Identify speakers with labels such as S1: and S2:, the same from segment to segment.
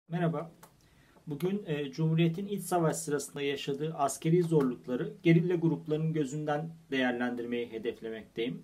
S1: Merhaba. Bugün Cumhuriyet'in iç savaş sırasında yaşadığı askeri zorlukları gerilla gruplarının gözünden değerlendirmeyi hedeflemekteyim.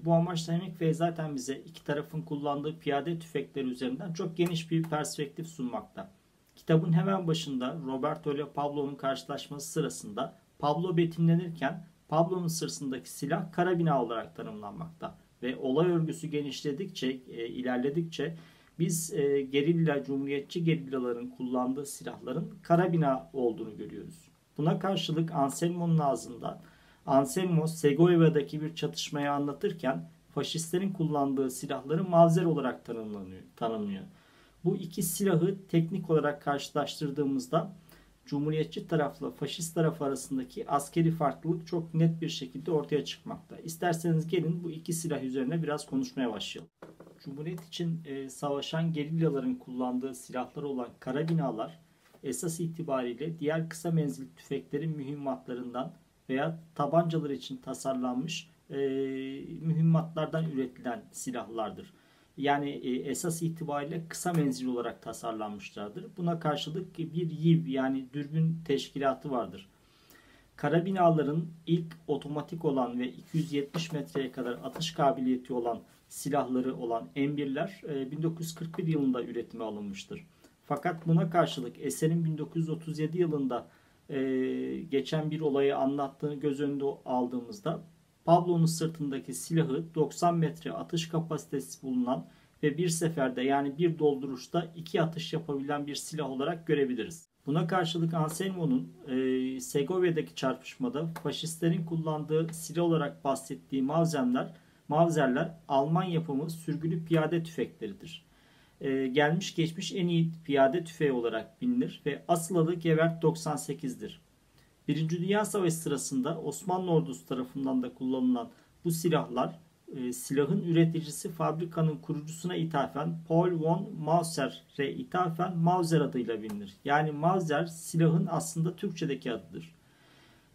S1: Bu amaçla Hemingway zaten bize iki tarafın kullandığı piyade tüfekleri üzerinden çok geniş bir perspektif sunmakta. Kitabın hemen başında Roberto ile Pablo'nun karşılaşması sırasında Pablo betimlenirken Pablo'nun sırtındaki silah karabina olarak tanımlanmakta ve olay örgüsü genişledikçe, ilerledikçe biz gerilla, cumhuriyetçi gerillaların kullandığı silahların karabina olduğunu görüyoruz. Buna karşılık Anselmo'nun ağzından Anselmo Segovia'daki bir çatışmayı anlatırken faşistlerin kullandığı silahları Mauser olarak tanımlıyor. Bu iki silahı teknik olarak karşılaştırdığımızda Cumhuriyetçi tarafla faşist taraf arasındaki askeri farklılık çok net bir şekilde ortaya çıkmakta. İsterseniz gelin bu iki silah üzerine biraz konuşmaya başlayalım. Cumhuriyet için savaşan gerillaların kullandığı silahlar olan karabinalar esas itibariyle diğer kısa menzilli tüfeklerin mühimmatlarından veya tabancalar için tasarlanmış mühimmatlardan üretilen silahlardır. Yani esas itibariyle kısa menzil olarak tasarlanmışlardır. Buna karşılık bir YİV yani dürbün teşkilatı vardır. Karabinaların ilk otomatik olan ve 270 metreye kadar atış kabiliyeti olan silahları olan M1'ler 1941 yılında üretime alınmıştır. Fakat buna karşılık eserin 1937 yılında geçen bir olayı anlattığını göz önünde aldığımızda Pablo'nun sırtındaki silahı 90 metre atış kapasitesi bulunan ve bir seferde yani bir dolduruşta iki atış yapabilen bir silah olarak görebiliriz. Buna karşılık Anselmo'nun Segovia'daki çarpışmada faşistlerin kullandığı silah olarak bahsettiği Mauser'ler Alman yapımı sürgülü piyade tüfekleridir. Gelmiş geçmiş en iyi piyade tüfeği olarak bilinir ve asıl adı Gevert 98'dir. Birinci Dünya Savaşı sırasında Osmanlı ordusu tarafından da kullanılan bu silahlar silahın üreticisi fabrikanın kurucusuna ithafen Paul von Mauser'e ithafen Mauser adıyla bilinir. Yani Mauser silahın aslında Türkçedeki adıdır.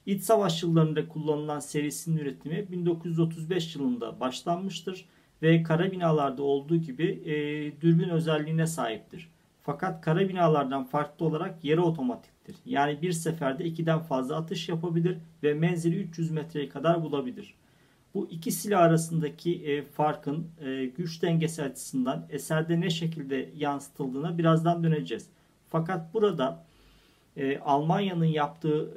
S1: İç savaş yıllarında kullanılan serisinin üretimi 1935 yılında başlanmıştır ve karabinalarda olduğu gibi dürbün özelliğine sahiptir. Fakat karabinalardan farklı olarak yarı otomatiktir. Yani bir seferde ikiden fazla atış yapabilir ve menzili 300 metreye kadar bulabilir. Bu iki silah arasındaki farkın güç dengesi açısından eserde ne şekilde yansıtıldığına birazdan döneceğiz. Fakat burada Almanya'nın yaptığı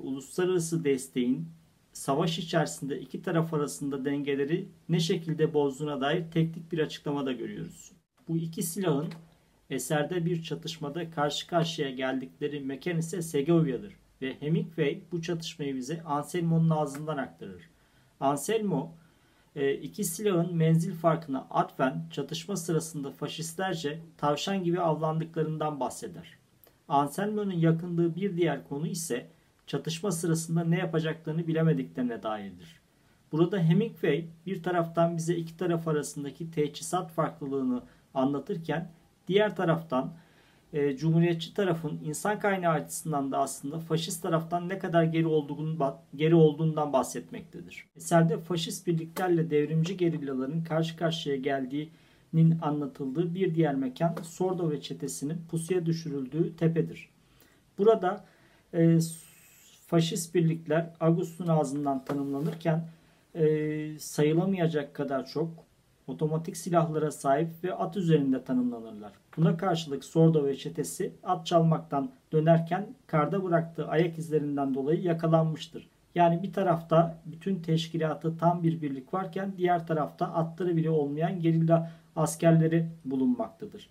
S1: uluslararası desteğin savaş içerisinde iki taraf arasında dengeleri ne şekilde bozduğuna dair teknik bir açıklama da görüyoruz. Bu iki silahın eserde bir çatışmada karşı karşıya geldikleri mekan ise Segovia'dır ve Hemingway bu çatışmayı bize Anselmo'nun ağzından aktarır. Anselmo iki silahın menzil farkına atfen çatışma sırasında faşistlerce tavşan gibi avlandıklarından bahseder. Anselmo'nun yakındığı bir diğer konu ise çatışma sırasında ne yapacaklarını bilemediklerine dairdir. Burada Hemingway bir taraftan bize iki taraf arasındaki teçhizat farklılığını anlatırken diğer taraftan Cumhuriyetçi tarafın insan kaynağı açısından da aslında faşist taraftan ne kadar geri olduğundan bahsetmektedir. Eserde faşist birliklerle devrimci gerillaların karşı karşıya geldiğinin anlatıldığı bir diğer mekan Sordo ve çetesinin pusuya düşürüldüğü tepedir. Burada faşist birlikler August'un ağzından tanımlanırken sayılamayacak kadar çok otomatik silahlara sahip ve at üzerinde tanımlanırlar. Buna karşılık Sordo ve çetesi at çalmaktan dönerken karda bıraktığı ayak izlerinden dolayı yakalanmıştır. Yani bir tarafta bütün teşkilatı tam bir birlik varken diğer tarafta atları bile olmayan gerilla askerleri bulunmaktadır.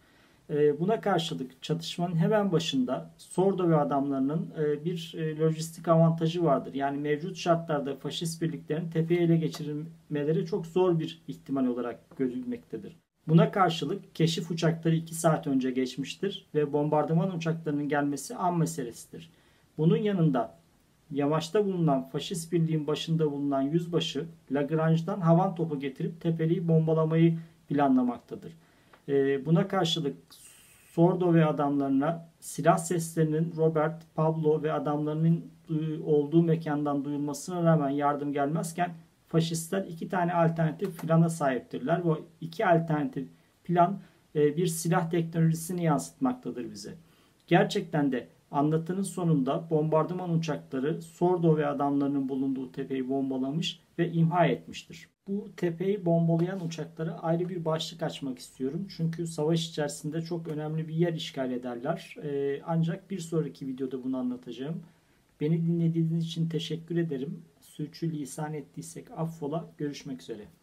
S1: Buna karşılık çatışmanın hemen başında Sordo ve adamlarının bir lojistik avantajı vardır. Yani mevcut şartlarda faşist birliklerin tepeye ele geçirmeleri çok zor bir ihtimal olarak görülmektedir. Buna karşılık keşif uçakları 2 saat önce geçmiştir ve bombardıman uçaklarının gelmesi an meselesidir. Bunun yanında yamaçta bulunan faşist birliğin başında bulunan yüzbaşı Lagrange'dan havan topu getirip tepeliği bombalamayı planlamaktadır. Buna karşılık Sordo ve adamlarına silah seslerinin Robert, Pablo ve adamlarının olduğu mekandan duyulmasına rağmen yardım gelmezken faşistler iki tane alternatif plana sahiptirler. Bu iki alternatif plan bir silah teknolojisini yansıtmaktadır bize. Gerçekten de anlatının sonunda bombardıman uçakları Sordo ve adamlarının bulunduğu tepeyi bombalamış ve imha etmiştir. Bu tepeyi bombalayan uçaklara ayrı bir başlık açmak istiyorum. Çünkü savaş içerisinde çok önemli bir yer işgal ederler. Ancak bir sonraki videoda bunu anlatacağım. Beni dinlediğiniz için teşekkür ederim. Sürçülisan ettiysek affola. Görüşmek üzere.